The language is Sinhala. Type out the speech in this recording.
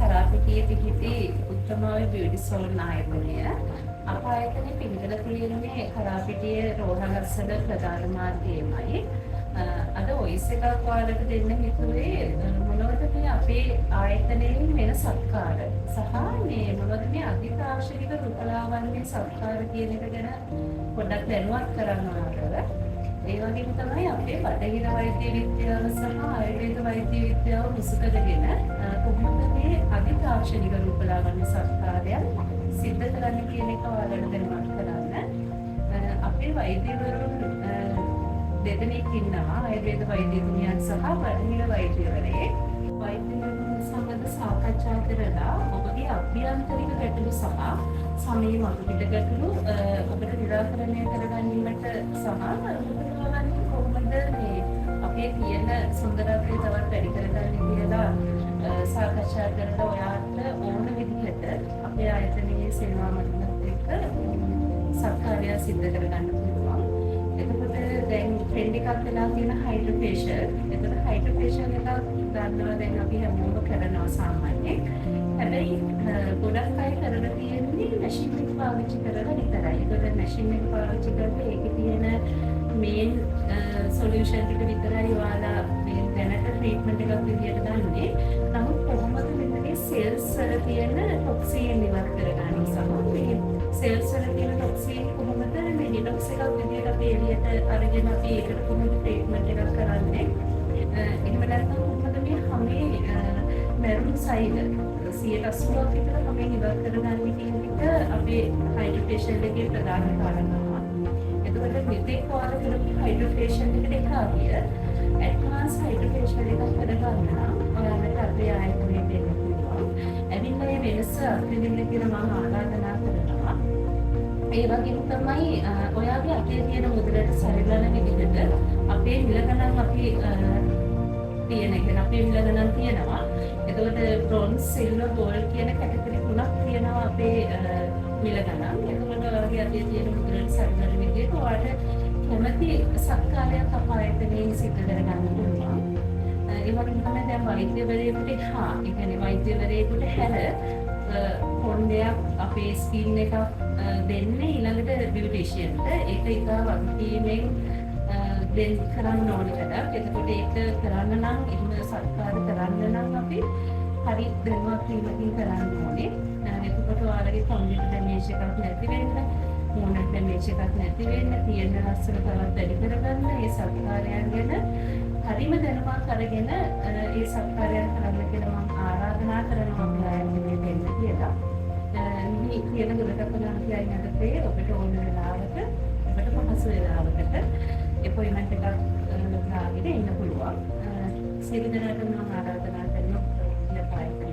කරාපිටියේ පිහිටි උත්තමාවේ බියුටි සලූන් ආයතනය. අප ආයතනයේ පිළිවෙල තියෙන්නේ කරාපිටියේ රෝහලස්සල ප්‍රධාන මාර්ගයේමයි. අද වොයිස් එකක් ඔයාලට දෙන්න හිතුවේ මොනවද මේ අපේ ආයතනයේ වෙන සත්කාර සහ මේ මොනවද මේ අධිතාක්ෂණික රුපලාවන්ගේ සත්කාර කියන එක ගැන පොඩ්ඩක් දැනුවත් කරන්න ඕනකල. ඒ වගේම තමයි අපේ බටහිර වෛද්‍ය විද්‍යාව සහ ආයුර්වේද වෛද්‍ය විද්‍යාව මුසු කරගෙන කොහොමද මේ අධිතාක්ෂණික රුපලාවන්ගේ සත්කාරයන් සිද්ධ කරන්නේ කියන එක ඔයාලට දැනුවත් කරන්න. අපේ වෛද්‍යවරුන් දෙදෙනෙක් ඉන්නවා ආයුර්වේද වෛද්‍යතුමියන් සහ බටහිර වෛද්‍යවරයෙක්. වෛද්‍යවරුන් සමග සාකච්ඡා කරලා ඔබගේ අභ්‍යන්තරික ගැටලු සහ සමීප මතුපිට ගැටලු ඔබට නිරාකරණය කරගැනීමට සහ කොහොමද මේ අපේ තියෙන සුන්දරත්වය තවත් වැඩි කරගන්නේ කියලා සාකච්ඡා කරලා ඔයාලට ඕන විදිහට අපේ ආයතනයේ සේවා මට්ටමත් එක්ක සත්කාරය සිද්ධ කරගන්න පුළුවන්. එතකොට දැන් ට්‍රෙන්ඩ් එකක් වෙලා තියෙන හයිඩ්‍රොෆේෂියල්. එතකොට හයිඩ්‍රොෆේෂියල් එක ගන්නවා දැන් අපි හැමෝම කරනවා සාමාන්‍යයෙන්. හැබැයි ගොඩක් අය කරලා තියෙන්නේ මැෂින් එක පාවිච්චි කරලා විතරයි. ඒකට මැෂින් එක පාවිච්චි කරලා ඒකේ තියෙන මේන් සොලියුෂන් ටික විතරයි ඔයාලා මේ දැනට ට්‍රීට්මන්ට් එකක් විදියට ගන්නෙ. නමුත් කොහොමද මෙතන සෙල්ස් වල තියෙන ටොක්සින් ඉවත් කරගන්නේ සහ මේ සෙල්ස් වල තියෙන ටොක්සින් කොහොමද මේ ඩිටොක්ස් එකක් විදියට අපි එළියට අරගෙන අපි ඒකට කොහොමද ට්‍රීට්මන්ට් එකක් කරන්නේ. එහෙම නැත්නම් කොහොමද මේ හැමේ මැරුණු සයිඩ් 80% විතර හැමෙන් ඉවත් කරගන්නේ කියන එක අපේ හයිඩ්‍රොෆේෂියල් එකේ ප්‍රධාන කාරණාවක්. එතකොට මෙතෙක් ඔයාලා කරපු හයිඩ්‍රොෆේෂියල් එකට එකාවිය ඇඩ්වාන්ස් හයිඩ්‍රොෆේෂියල් එකක් කරගන්න නම් ඔයාලට අපේ ආයතනයේ දෙන්න පුළුවන්. ඇවිල්ලා මේ වෙනස අත්විඳින්න කියලා මම ආරාධනා කරනවා. ඒ වගේම තමයි ඔයාගේ අතේ තියෙන මුදලට සරිලන විදිහට අපේ මිල ගණන් අපි තියෙන එක අපේ මිල ගණන් තියෙනවා. එතකොට බ්‍රොන්ස්, සිල්වර්, ගෝල්ඩ් කියන කැටගරි තුනක් තියෙනවා අපේ මිල ගණන්. එතකොට ඔයාගේ අතේ තියෙන මුදලට සරිලන විදිහට ඔයාලට කැමති සත්කාරයක් අපායතනයේ සිද්ධ කරගන්න පුළුවන්. ඒ වගේම තමයි දැන් වෛද්‍යවරයෙකුට ඒ කියන්නේ වෛද්‍යවරයෙකුට හැර කොණ්ඩයක් අපේ ස්කින් එකක් දෙන්නේ ඊළඟට බියුටිෂියන්ට. ඒක ඉතා වගකීමෙන් දෙන්න කරන්න ඕන වැඩක්. එතකොට ඒක කරන්න නම් එහෙම සත්කාර කරන්න නම් අපි හරි දැනුවත් වීමකින් කරන්න ඕනේ. එතකොට ඔයාලගේ කොණ්ඩෙට ඩැමේජ් එකක් නැති වෙන්න, මොනට ඩැමේජ් එකක් නැති වෙන්න, තියෙන ලස්සන තවත් වැඩි කරගන්න මේ සත්කාරයන් ගැන හරිම දැනුමක් අරගෙන ඒ සත්කාරයන් කරන්න කියලා මම ආරාධනා කරනවා අපේ ආයතනයේ දෙන්න කියලා. මේ කියන දුරකථන අංකයන් යටතේ ඔබට ඕන වෙලාවක ඔබට පහසු වෙලාවකට අපොයින්ට්මන්ට් එකක් ගාගෙන ඉන්න පුළුවන්. සියලු දෙනාටම මම ආරාධනා කරනවා ඉන්න පායකට